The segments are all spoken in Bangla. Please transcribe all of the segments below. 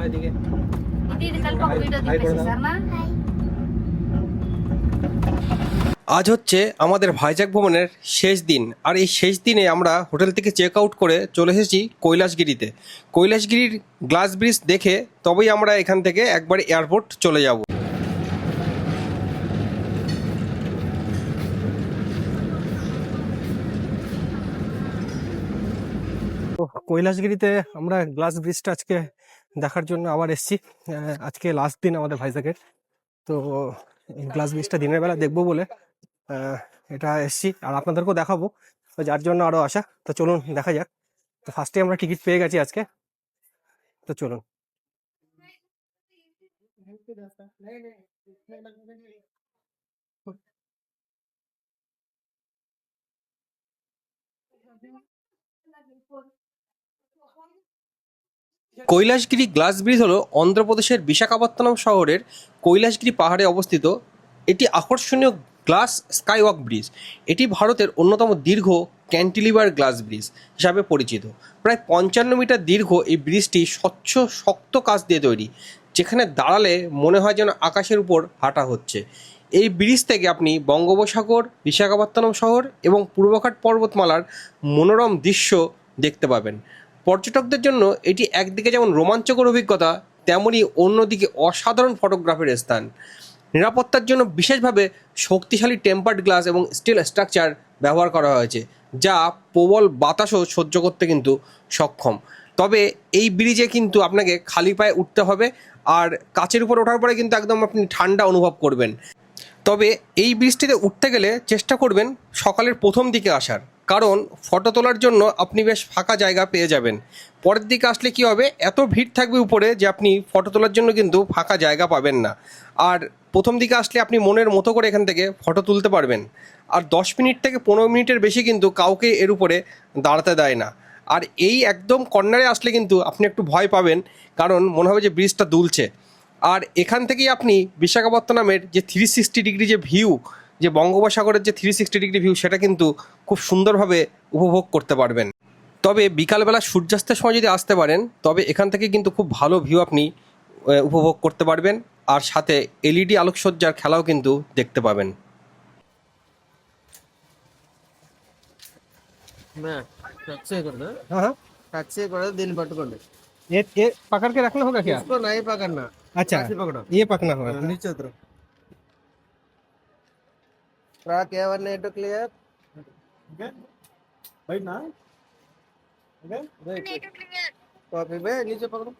এদিকে আজ হচ্ছে আমাদের ভাইজ্যাক ভ্রমণের শেষ দিন, আর এই শেষ দিনে আমরা হোটেল থেকে চেক আউট করে চলে এসেছি কৈলাসগিরিতে। কৈলাসগিরির গ্লাস ব্রিজ দেখে তবেই আমরা এখান থেকে একবার এয়ারপোর্ট চলে যাব। তো কৈলাসগিরিতে আমরা গ্লাস ব্রিজটা আজকে দেখার জন্য আবার এসেছি। আজকে লাস্ট দিন আমাদের ভাইজ্যাকের। তো গ্লাস ব্রিজটা দিনের বেলা দেখবো বলে এটা এসছি, আর আপনাদেরকেও দেখাবো, তো যার জন্য আরো আসা। তো চলুন দেখা যাক। তো ফার্স্টে আমরা টিকিট পেয়ে গেছি আজকে, তো চলুন। কৈলাসগিরি গ্লাস ব্রিজ হলো অন্ধ্রপ্রদেশের বিশাখাপত্তনম শহরের কৈলাসগিরি পাহাড়ে অবস্থিত। এটি আকর্ষণীয় গ্লাস স্কাইওয়াক ব্রিজ। এটি ভারতের অন্যতম দীর্ঘ ক্যান্টিলিভার গ্লাস ব্রিজ হিসাবে পরিচিত। প্রায় 55 মিটার দীর্ঘ এই ব্রিজটি স্বচ্ছ শক্ত কাঁচ দিয়ে তৈরি, যেখানে দাঁড়ালে মনে হয় যেন আকাশের উপর হাঁটা হচ্ছে। এই ব্রিজ থেকে আপনি বঙ্গোপসাগর, বিশাখাপত্তনম শহর এবং পূর্বঘাট পর্বতমালার মনোরম দৃশ্য দেখতে পাবেন। পর্যটকদের জন্য এটি একদিকে যেমন রোমাঞ্চকর অভিজ্ঞতা, তেমনই অন্যদিকে অসাধারণ ফটোগ্রাফির স্থান। নিরাপত্তার জন্য বিশেষভাবে শক্তিশালী টেম্পার্ড গ্লাস এবং স্টিল স্ট্রাকচার ব্যবহার করা হয়েছে, যা প্রবল বাতাসও সহ্য করতে কিন্তু সক্ষম। তবে এই ব্রিজে কিন্তু আপনাকে খালি পায়ে উঠতে হবে, আর কাচের উপর ওঠার পরে কিন্তু একদম আপনি ঠান্ডা অনুভব করবেন। তবে এই ব্রিজটিতে উঠতে গেলে চেষ্টা করবেন সকালের প্রথম দিকে আসার, কারণ ফটো তোলার জন্য আপনি বেশ ফাঁকা জায়গা পেয়ে যাবেন। পরের দিকে আসলে কি হবে, এত ভিড় থাকবে উপরে যে আপনি ফটো তোলার জন্য কিন্তু ফাঁকা জায়গা পাবেন না। আর প্রথম দিকে আসলে আপনি মনের মতো করে এখান থেকে ফটো তুলতে পারবেন। আর 10 মিনিট থেকে 15 মিনিটের বেশি কিন্তু কাউকে এর উপরে দাঁড়াতে দেয় না। আর এই একদম কর্নারে আসলে কিন্তু আপনি একটু ভয় পাবেন, কারণ মনে হবে যে ব্রিজটা দুলছে। আর এখান থেকেই আপনি বিশাখাপত্তনমের যে 360 ডিগ্রি যে ভিউ, যে বঙ্গোপসাগরের যে 360 ডিগ্রি ভিউ, সেটা কিন্তু খুব সুন্দরভাবে উপভোগ করতে পারবেন। তবে বিকালবেলা সূর্যাস্তের সময় যদি আসতে পারেন, তবে এখান থেকে কিন্তু খুব ভালো ভিউ আপনি উপভোগ করতে পারবেন, আর সাথে এলইডি আলোকসজ্জার খেলাও কিন্তু দেখতে পাবেন। हाँ टच से कर दो दिन पटकोंडे ये पकड़ के रखना होगा क्या? इसको नहीं पकड़ना अच्छा, ऐसे पकड़ो ये पकड़ना होगा। नीचे उतरो ट्रैक एवर नहीं तो क्लियर ओके भाई ना ओके कॉपी पे नीचे पकड़ो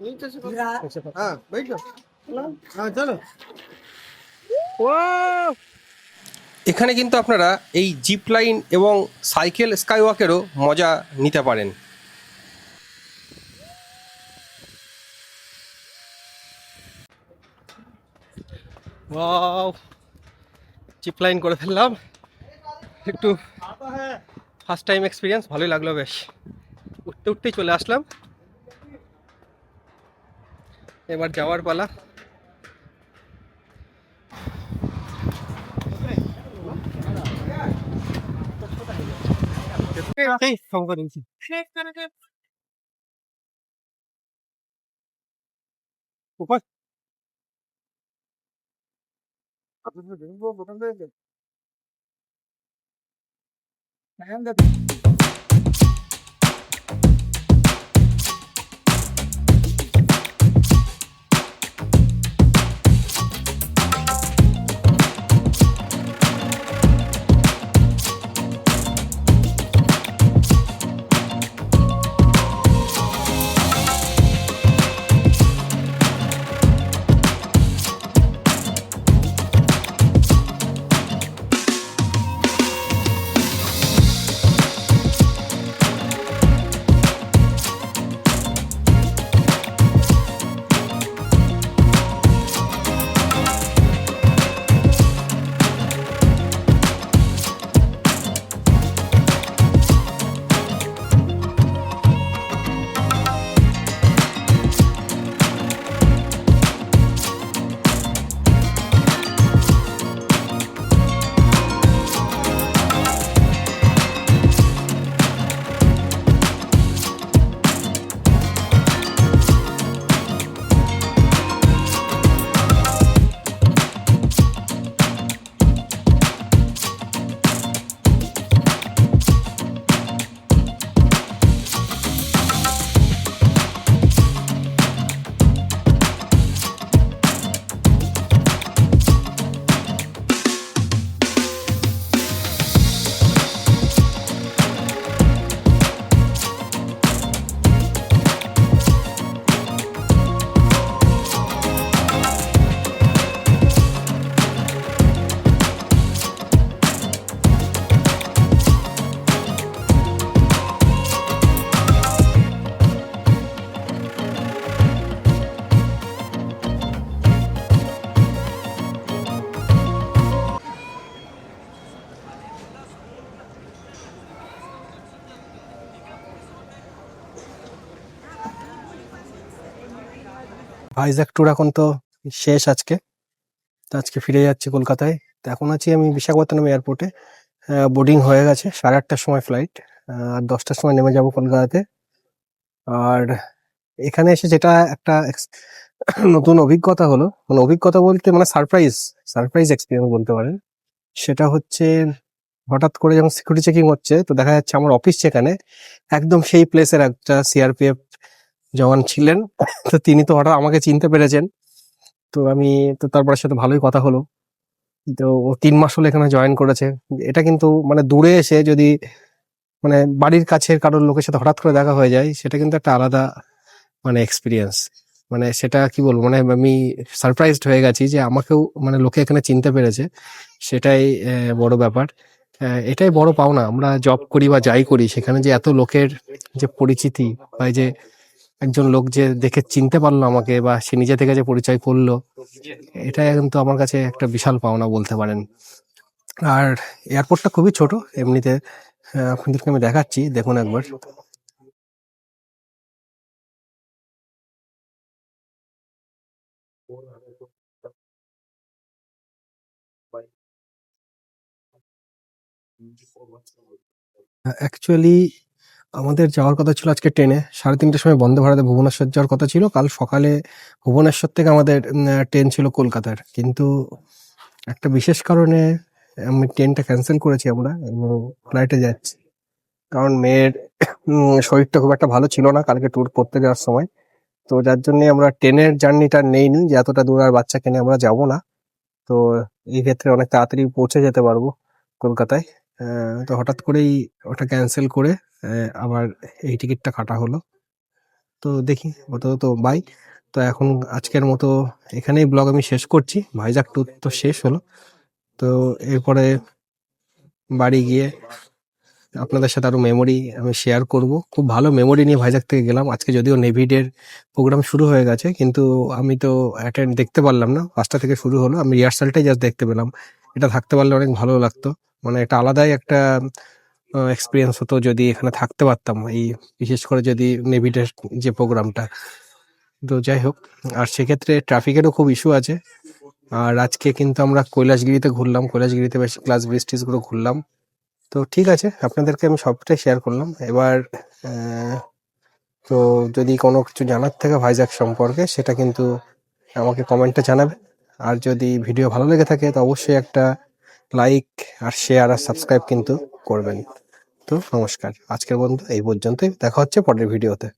नीचे से पकड़ो हां बैठो हां चलो এখানে কিন্তু আপনারা এই জিপ লাইন এবং সাইকেল স্কাইওয়াকেরও মজা নিতে পারেন। ওয়াও, জিপ লাইন করে ফেললাম, একটু ফার্স্ট টাইম এক্সপিরিয়েন্স, ভালোই লাগলো বেশ। উঠতে উঠতেই চলে আসলাম, এবার যাওয়ার পালা। ফোন করেছি উপর ভাইজ্যাক ট্যুর এখন তো শেষ আজকে। তো আজকে ফিরে যাচ্ছি কলকাতায়। তো এখন আছি আমি বিশাখাপত্তনম এয়ারপোর্টে। বোর্ডিং হয়ে গেছে, 8:30টার সময় ফ্লাইট। আর 10টার সময় নেমে যাব কলকাতাতে। আর এখানে এসে যেটা একটা নতুন অভিজ্ঞতা হলো, মানে অভিজ্ঞতা বলতে মানে সারপ্রাইজ এক্সপিরিয়েন্স বলতে পারেন। সেটা হচ্ছে হঠাৎ করে যখন সিকিউরিটি চেকিং হচ্ছে, তো দেখা যাচ্ছে আমার অফিস যেখানে, একদম সেই প্লেসের একটা সিআরপিএফ জওয়ান ছিলেন। তো তিনি তো হঠাৎ আমাকে চিনতে পেরেছেন। তো আমি তো তারপর সাথে ভালোই কথা হলো। তো ও 3 মাস হলো এখানে জয়েন করেছে। এটা কিন্তু মানে দূরে এসে যদি মানে বাড়ির কাছের কারোর লোকের সাথে হঠাৎ করে দেখা হয়ে যায়, সেটা কিন্তু একটা আলাদা মানে এক্সপিরিয়েন্স। মানে সেটা কি বলবো, মানে আমি সারপ্রাইজড হয়ে গেছি যে আমাকেও মানে লোকে এখানে চিনতে পেরেছে। সেটাই বড় ব্যাপার। এটাই বড় পাওনা। আমরা জব করি বা যাই করি, সেখানে যে এত লোকের যে পরিচিতি, বা এই যে একজন লোক যে দেখে চিনতে পারলো আমাকে, বা সে নিজে থেকে যে পরিচয় করলো, এটা কিন্তু আমার কাছে একটা বিশাল পাওনা বলতে পারেন। আর এয়ারপোর্টটা খুবই ছোট এমনিতে। আপনাদেরকে আমি দেখাচ্ছি, দেখুন একবার। অ্যাকচুয়ালি আমাদের যাওয়ার কথা ছিল আজকে ট্রেনে 3:30টার সময় বন্দে ভারতে ভুবনেশ্বর যাওয়ার কথা ছিল। কাল সকালে ভুবনেশ্বর থেকে আমাদের ট্রেন ছিল কলকাতার, কিন্তু একটা বিশেষ কারণে আমি ট্রেনটা ক্যান্সেল করেছি আমরা, এবং ফ্লাইটে যাচ্ছি। কারণ মেয়ের শরীরটা খুব একটা ভালো ছিল না কালকে ট্যুর করতে যাওয়ার সময়। তো যার জন্য আমরা ট্রেনের জার্নিটা নেইনি, যে এতটা দূর আর বাচ্চাকে নিয়ে আমরা যাব না। তো এই ক্ষেত্রে অনেক তাড়াতাড়ি পৌঁছে যেতে পারবো কলকাতায়। তো হঠাৎ করেই ওটা ক্যান্সেল করে আবার এই টিকিটটা কাটা হলো। তো দেখি, তো বাই। তো এখন আজকের মতো এখানেই ব্লগ আমি শেষ করছি। ভাইজাগ ট্যুর তো শেষ হলো। তো এরপরে বাড়ি গিয়ে আপনাদের সাথে আরো মেমোরি আমি শেয়ার করব। খুব ভালো মেমোরি নিয়ে ভাইজাগ থেকে গেলাম। আজকে যদিও নেভি ডের প্রোগ্রাম শুরু হয়ে গেছে, কিন্তু আমি তো অ্যাটেন্ড দেখতে পারলাম না। 5টা থেকে শুরু হলো, আমি রিহার্সালটাই জাস্ট দেখতে পেলাম। এটা থাকতে পারলে অনেক ভালো লাগতো। মানে এটা আলাদাই একটা এক্সপিরিয়েন্স হতো যদি এখানে থাকতে পারতাম, এই বিশেষ করে যদি নেভি ডের যে প্রোগ্রামটা। তো যাই হোক, আর সেক্ষেত্রে ট্রাফিকেরও খুব ইস্যু আছে। আর আজকে কিন্তু আমরা কৈলাসগিরিতে ঘুরলাম, কৈলাসগিরিতে বেশ ক্লাস ব্রিজ গুলো ঘুরলাম। তো ঠিক আছে, আপনাদেরকে আমি সবটাই শেয়ার করলাম। এবার তো যদি কোনো কিছু জানার থাকে ভাইজ্যাক সম্পর্কে, সেটা কিন্তু আমাকে কমেন্টে জানাবে। আর যদি ভিডিও ভালো লেগে থাকে, তো অবশ্যই একটা লাইক আর শেয়ার আর সাবস্ক্রাইব কিন্তু করবেন। তো নমস্কার, আজকের বন্ধু এই পর্যন্তই। দেখা হচ্ছে পরের ভিডিওতে।